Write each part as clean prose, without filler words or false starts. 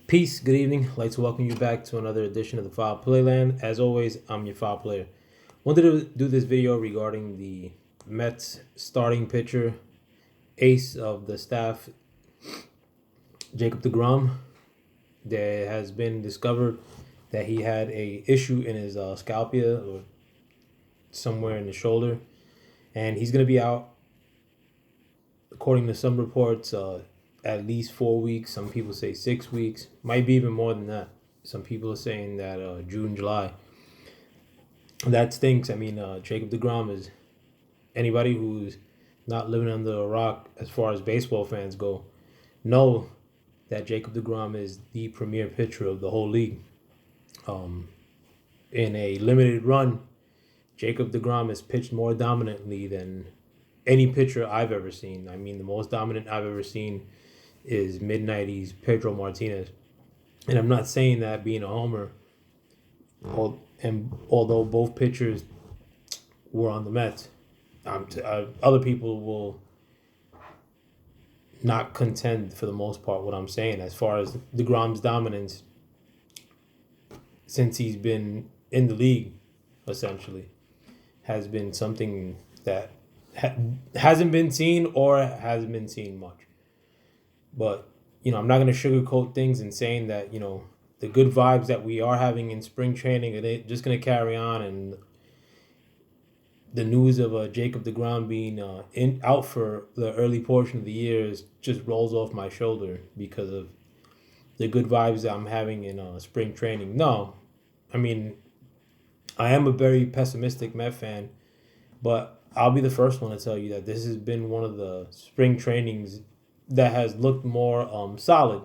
Peace, good evening. I'd like to welcome you back to another edition of the Foul Playland. As always, I'm your foul player. Wanted to do this video regarding the Mets starting pitcher, ace of the staff, Jacob Degrom. There has been discovered that he had a issue in his scapula or somewhere in the shoulder, and he's going to be out, according to some reports, at least 4 weeks. Some people say 6 weeks, might be even more than that. Some people are saying that June, July. That stinks. I mean, Jacob Degrom is anybody who's not living under a rock as far as baseball fans go, know that Jacob Degrom is the premier pitcher of the whole league. In a limited run, Jacob Degrom has pitched more dominantly than any pitcher I've ever seen. I mean, the most dominant I've ever seen is mid-90s Pedro Martinez. And I'm not saying that being a homer, and although both pitchers were on the Mets, other people will not contend for the most part what I'm saying as far as DeGrom's dominance since he's been in the league, essentially, has been something that hasn't been seen or hasn't been seen much. But, I'm not going to sugarcoat things and saying that, the good vibes that we are having in spring training are just going to carry on. And the news of Jacob Degrom being out for the early portion of the year just rolls off my shoulder because of the good vibes that I'm having in spring training. No, I mean, I am a very pessimistic Met fan, but I'll be the first one to tell you that this has been one of the spring trainings that has looked more solid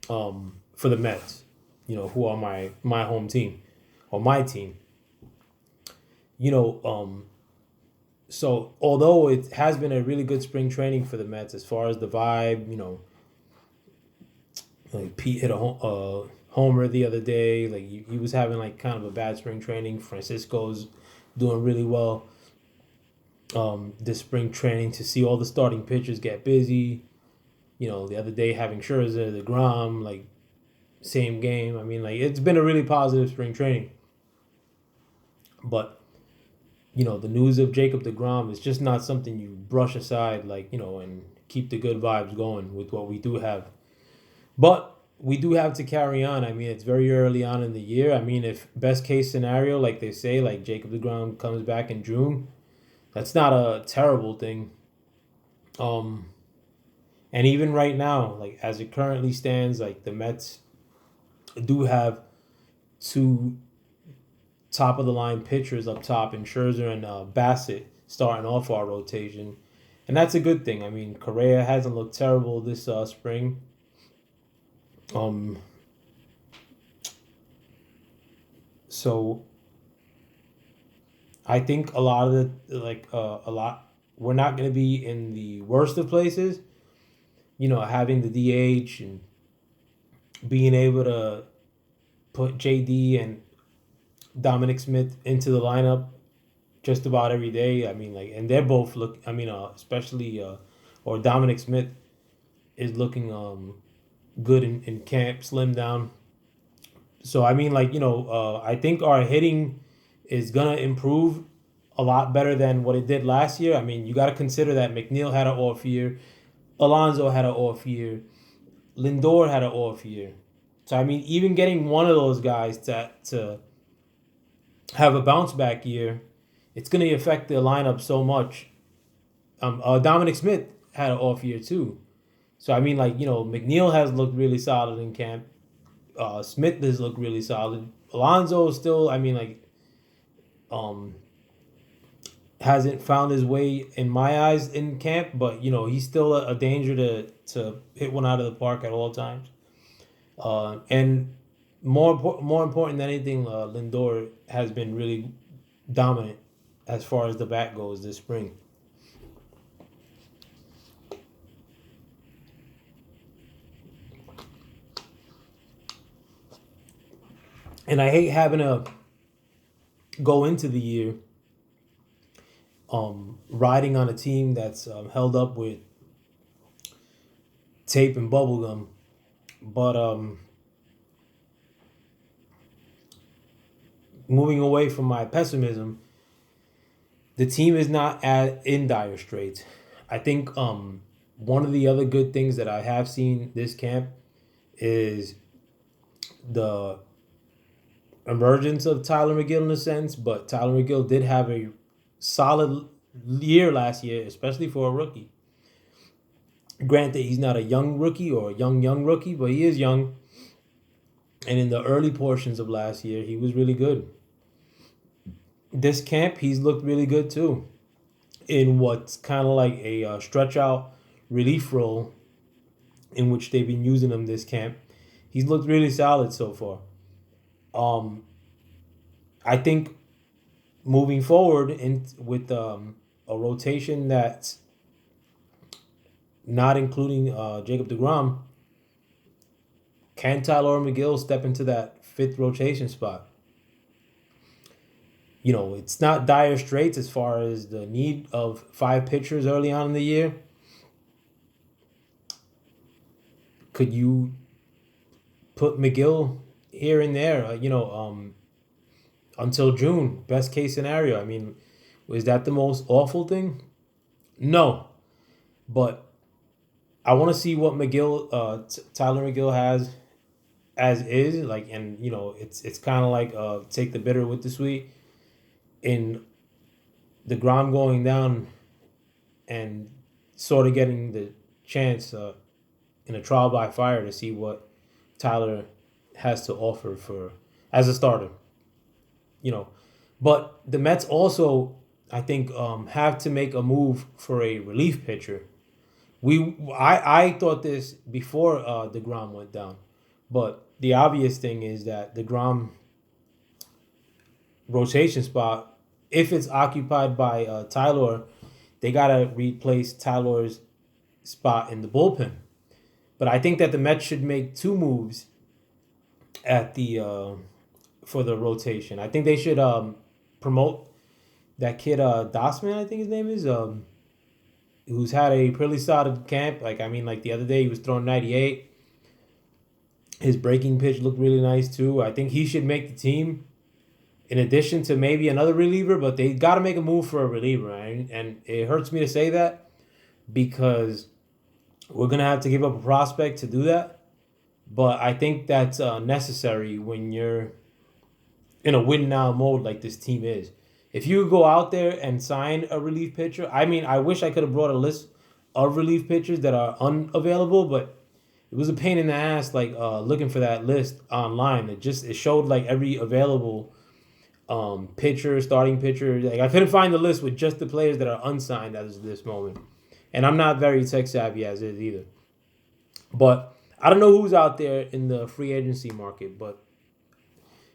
for the Mets, who are my home team or my team. So although it has been a really good spring training for the Mets as far as the vibe, like Pete hit a homer the other day. Like he was having like kind of a bad spring training. Francisco's doing really well this spring training to see all the starting pitchers get busy. The other day having Scherzer, Degrom, like same game. I mean, like it's been a really positive spring training. But the news of Jacob Degrom is just not something you brush aside, like and keep the good vibes going with what we do have. But we do have to carry on. I mean, it's very early on in the year. I mean, if best case scenario, like they say, like Jacob Degrom comes back in June, that's not a terrible thing. And even right now, like as it currently stands, like the Mets do have two top of the line pitchers up top in Scherzer and Bassett starting off our rotation, and that's a good thing. I mean, Correa hasn't looked terrible this spring. So I think a lot of we're not going to be in the worst of places. Having the DH and being able to put JD and Dominic Smith into the lineup just about every day. I mean, like, and they're both especially or Dominic Smith is looking good in camp, slim down. So I mean, I think our hitting is gonna improve a lot better than what it did last year. I mean, you got to consider that McNeil had an off year, Alonso had an off year, Lindor had an off year. So I mean, even getting one of those guys to have a bounce back year, it's going to affect the lineup so much. Dominic Smith had an off year too. So I mean, McNeil has looked really solid in camp. Smith has looked really solid. Alonso still, hasn't found his way in my eyes in camp, but he's still a danger to hit one out of the park at all times. And more important than anything, Lindor has been really dominant as far as the bat goes this spring. And I hate having to go into the year riding on a team that's held up with tape and bubblegum But moving away from my pessimism, the team is not in dire straits. I think one of the other good things that I have seen this camp is the emergence of Tylor Megill in a sense, but Tylor Megill did have a solid year last year, especially for a rookie. Granted, he's not a young rookie or a young rookie, but he is young. And in the early portions of last year, he was really good. This camp, he's looked really good too, in what's kind of like a stretch out relief role in which they've been using him this camp. He's looked really solid so far. Um, I think moving forward in with a rotation that's not including Jacob Degrom, can Tylor Megill step into that fifth rotation spot? It's not dire straits as far as the need of five pitchers early on in the year. Could you put Megill here and there? Until June, best case scenario. I mean, was that the most awful thing? No, but I want to see what Tylor Megill has as is like, and it's kind of like take the bitter with the sweet. In the Grom going down and sort of getting the chance in a trial by fire to see what Tylor has to offer for as a starter. But the Mets also, I think, have to make a move for a relief pitcher. I thought this before Degrom went down, but the obvious thing is that Degrom rotation spot, if it's occupied by Tylor, they gotta replace Tylor's spot in the bullpen. But I think that the Mets should make two moves at the for the rotation. I think they should promote that kid Dossman, I think his name is, who's had a pretty solid camp. Like the other day he was throwing 98. His breaking pitch looked really nice too. I think he should make the team in addition to maybe another reliever, but they got to make a move for a reliever. Right? And it hurts me to say that because we're going to have to give up a prospect to do that. But I think that's necessary when you're in a win now mode like this team is. If you go out there and sign a relief pitcher, I mean, I wish I could have brought a list of relief pitchers that are unavailable, but it was a pain in the ass, like looking for that list online. It showed like every available pitcher, starting pitcher. Like I couldn't find the list with just the players that are unsigned as of this moment, and I'm not very tech savvy as is either. But I don't know who's out there in the free agency market, but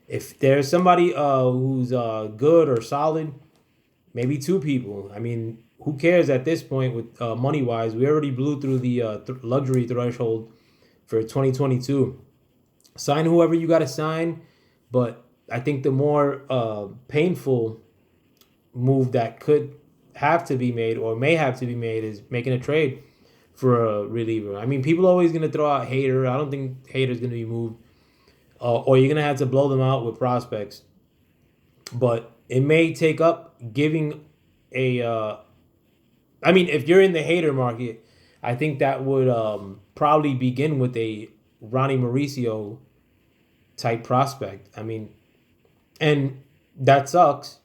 if there's somebody who's good or solid, maybe two people. I mean, who cares at this point with money wise? We already blew through the luxury threshold for 2022. Sign whoever you got to sign, but I think the more painful move that could have to be made or may have to be made is making a trade for a reliever. I mean, people are always going to throw out Hader. I don't think Hader's going to be moved. Or you're going to have to blow them out with prospects. But it may take up giving a... if you're in the Hader market, I think that would probably begin with a Ronnie Mauricio type prospect. I mean, and that sucks.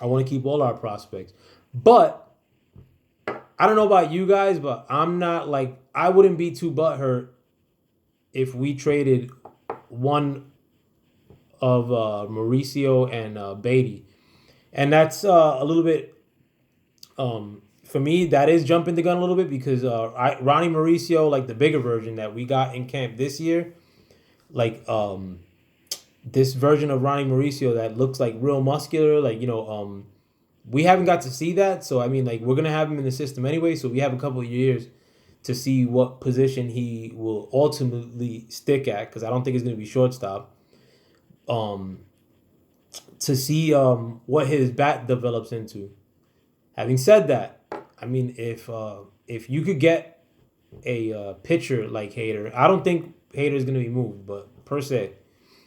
I want to keep all our prospects. But I don't know about you guys, but I'm not like... I wouldn't be too butthurt if we traded one of Mauricio and Beatty. And that's a little bit, for me, that is jumping the gun a little bit because Ronnie Mauricio, like the bigger version that we got in camp this year, like this version of Ronnie Mauricio that looks like real muscular, like, we haven't got to see that. So, I mean, like, we're going to have him in the system anyway. So we have a couple of years to see what position he will ultimately stick at, because I don't think it's going to be shortstop. To see what his bat develops into. Having said that, I mean, if you could get a pitcher like Hader, I don't think Hader's gonna be moved, but per se,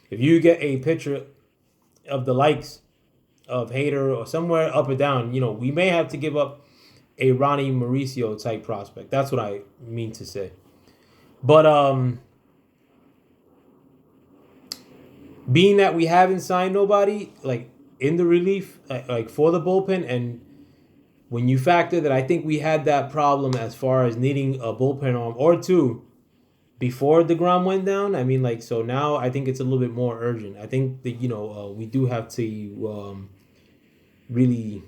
if you get a picture of the likes of Hader or somewhere up or down, we may have to give up a Ronnie Mauricio type prospect. That's what I mean to say. But being that we haven't signed nobody like in the relief, like for the bullpen, and when you factor that, I think we had that problem as far as needing a bullpen arm or two before Degrom went down. I mean, like, so now I think it's a little bit more urgent. I think that we do have to really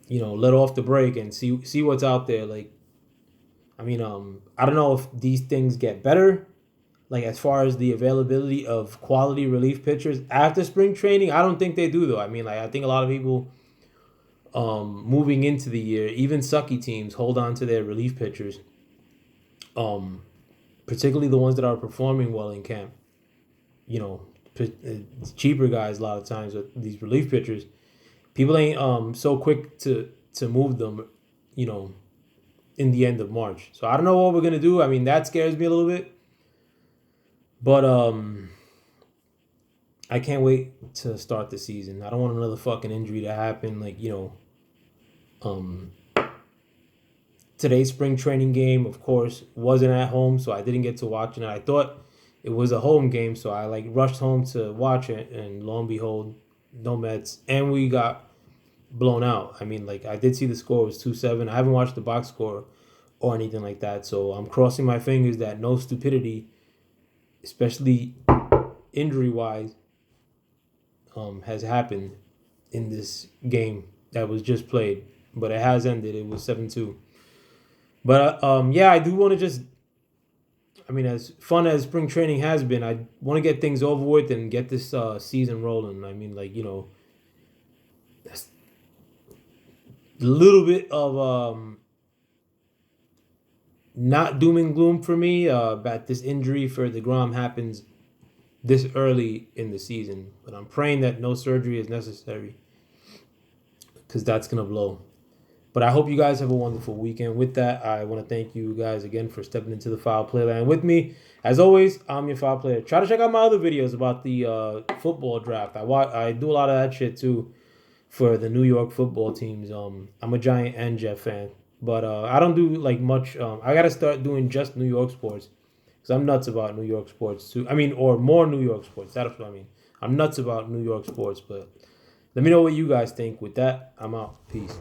let off the brake and see what's out there. Like, I mean, I don't know if these things get better, like as far as the availability of quality relief pitchers after spring training. I don't think they do though. I mean, like, I think a lot of people moving into the year, even sucky teams, hold on to their relief pitchers. Particularly the ones that are performing well in camp. It's cheaper guys a lot of times with these relief pitchers. People ain't so quick to move them, in the end of March. So I don't know what we're gonna do. I mean, that scares me a little bit. But I can't wait to start the season. I don't want another fucking injury to happen. Like, today's spring training game, of course, wasn't at home, so I didn't get to watch it. I thought it was a home game, so I rushed home to watch it, and lo and behold, no Mets, and we got blown out. I mean, like, I did see the score was 2-7. I haven't watched the box score or anything like that, so I'm crossing my fingers that no stupidity, especially injury-wise, has happened in this game that was just played. But it has ended. It was 7-2. But yeah, I do want to just, I mean, as fun as spring training has been, I want to get things over with and get this season rolling. I mean, like, that's a little bit of not doom and gloom for me. That this injury for Degrom happens this early in the season, but I'm praying that no surgery is necessary, because that's gonna blow. But I hope you guys have a wonderful weekend. With that, I want to thank you guys again for stepping into the Foul Play Land with me. As always, I'm your Foul Player. Try to check out my other videos about the football draft. I do a lot of that shit too for the New York football teams. I'm a Giant and Jet fan, but I don't do like much. I gotta start doing just New York sports, because I'm nuts about New York sports too. I mean, or more New York sports. That's what I mean. I'm nuts about New York sports, but let me know what you guys think. With that, I'm out. Peace.